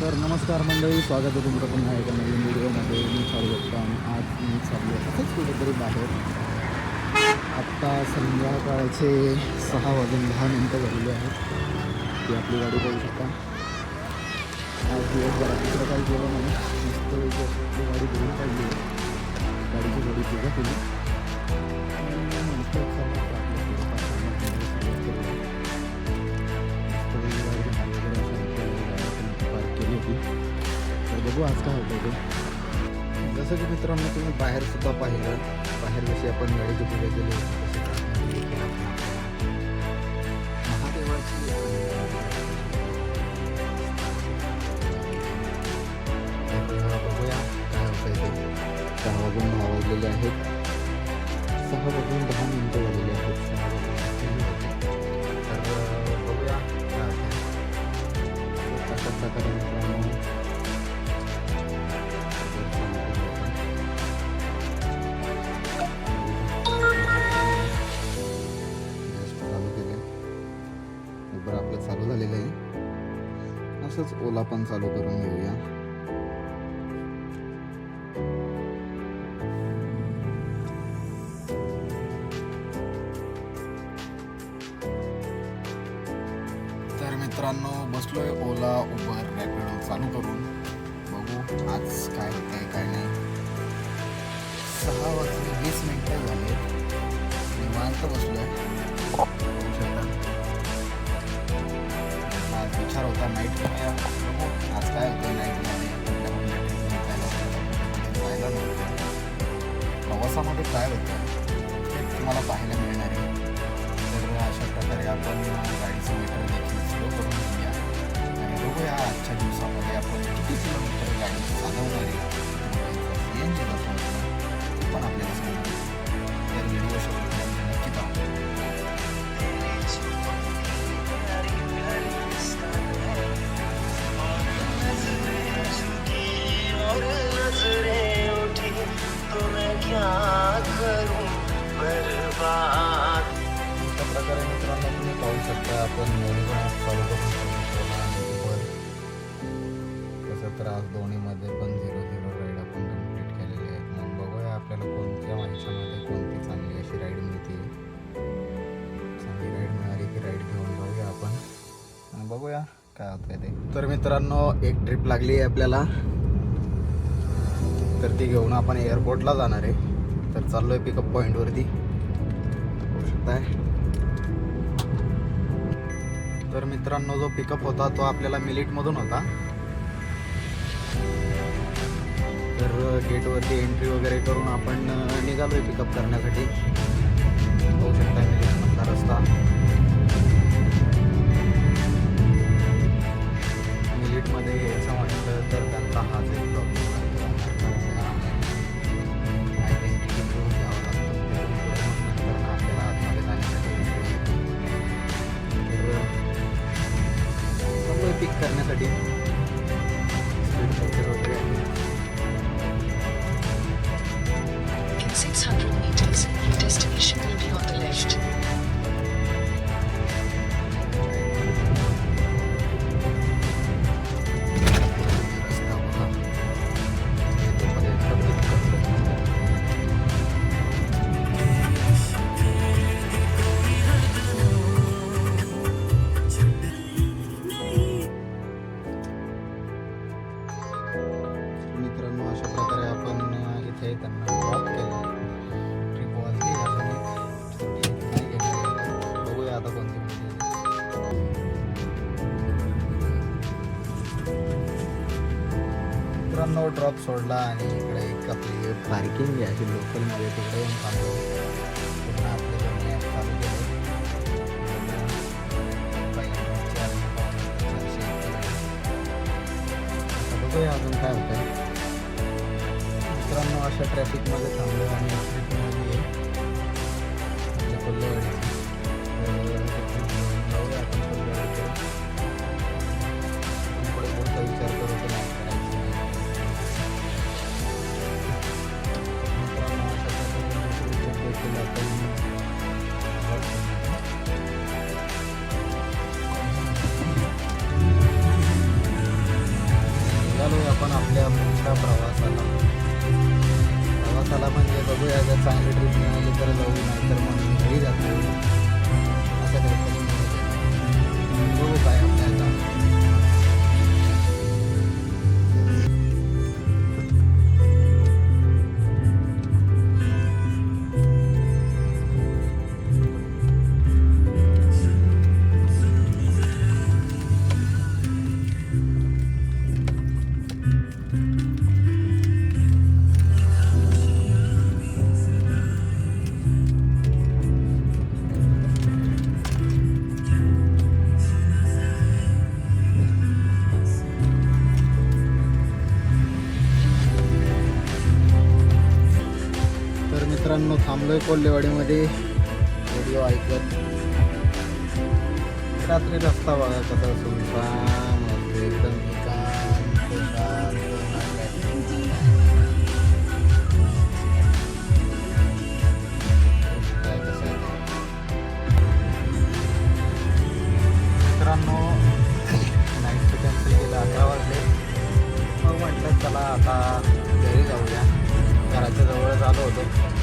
तर नमस्कार मंडळी, स्वागत आहे तुमचं पुन्हा एका नवीन व्हिडिओमध्ये. मी चालू शकतो आणि आज मी चालू आहे असंच कुठेतरी बाहेर. आत्ता संध्याकाळचे 6:10 झालेले आहेत. ती आपली गाडी पाहू शकता. आज दिवसभरात दुसरं काही केलं नाही, नुसतं आपली गाडी धुवून काढली, गाडीची थोडी पूजा केली आणि नंतर तर बघू आज काय होतं ते. जसं की मित्रांनो, तुम्ही बाहेरसुद्धा पाहिलं, बाहेर जशी आपण गाडीची पूजा केली होती तशी महादेवाची बघूया काय होतं ते. 6:10 वाजलेले आहेत. 6:10 झालेले आहेत. तर बघूया काय होतं. अशा प्रकारे मित्रांनो आपलं चालू झालेलं आहे. असंच ओला पण चालू करून घेऊया. तर मित्रांनो, बसलोय ओला, उबर, रॅपिडो चालू करून. बघू आज काय होतंय काय नाही. 6:20 झाले. निवांत बसलोय. आज विचार होता नाईट करूया. बघू आज काय होतं नाईटमध्ये. जायला नव्हतं. प्रवासामध्ये काय होतं ते तुम्हाला पाहायला मिळणार आहे. तर अशा प्रकारे आपण गाडीचं मीटर देखील स्लो करून घेऊया आणि बघूया आजच्या दिवसामध्ये आपण किती किलोमीटर गाडी चालवणार आहे. CNG ते पण आपल्याला सांगतो. तर व्हिडिओ शेवटपर्यंत नक्की पाहू. अशा प्रकारे मित्रांनो तुम्ही पाहू शकता, आपण चालू करून तसं तर आज दोन्हीमध्ये पण 0-0 राईड आपण कम्प्लीट केलेले आहेत. मग बघूया आपल्याला कोणत्या ह्याच्यामध्ये कोणती चांगली अशी राईड मिळते. चांगली राईड मिळाली की राईड घेऊन जाऊया आपण. बघूया काय होतंय ते. तर मित्रांनो, एक ट्रिप लागली आहे आपल्याला, तर ती घेऊन आपण एअरपोर्टला जाणार आहे. तर चाललोय पिकअप पॉईंटवरती, होऊ शकताय. तर मित्रांनो, जो पिकअप होता तो आपल्याला मिलिटमधून होता. तर गेटवरती एंट्री वगैरे करून आपण निघालोय पिकअप करण्यासाठी. होऊ शकताय मिलिटमधला रस्ता. मिलिटमध्ये यायचं म्हटलं तर त्यांचा हाच एक प्रॉब्लेम आहे. पिक करण्यासाठी In 600 meters, your destination will be on the left. मित्रांनो, अशा प्रकारे आपण इथे त्यांना ड्रॉप केलं. ट्रिप वाजली नाही गेली. बघूया आता कोणती मित्रांनो. ड्रॉप सोडला आणि इकडे एक आपली पार्किंग आहे अशी लोकलमध्ये, तिकडे येऊन थांबलो. पुन्हा आपले दोन्ही चालू केले. बघूया अजून काय होतं. मित्रांनो, अशा ट्रॅफिकमध्ये थांबलो आणि ट्रिपमध्ये कोल्हेवाडी जाऊया आपण. कोल्हेवाडीकडे पुढे पुढचा विचार करू की नाही करायचं. मित्रांनो, अशा प्रकारे आपण निघालो आपण आपल्या पुढच्या प्रवासाला म्हणजे बघूया जर चांगली ट्रिप मिळाली तर जाऊ नाही तर मग घरी जातो असं काहीतरी बघू काय आपल्या आता. तर मित्रांनो थांबलोय कोल्हेवाडीमध्ये व्हिडिओ ऐकत. रात्री रस्ता बघा कसा सुनसान होते एकदम एकांत शांत. मित्रांनो नाईटचं कॅन्सल केलं 11 वाजले. मग म्हटलं चला आता घरी जाऊया. घराच्या जवळच आलो होतो.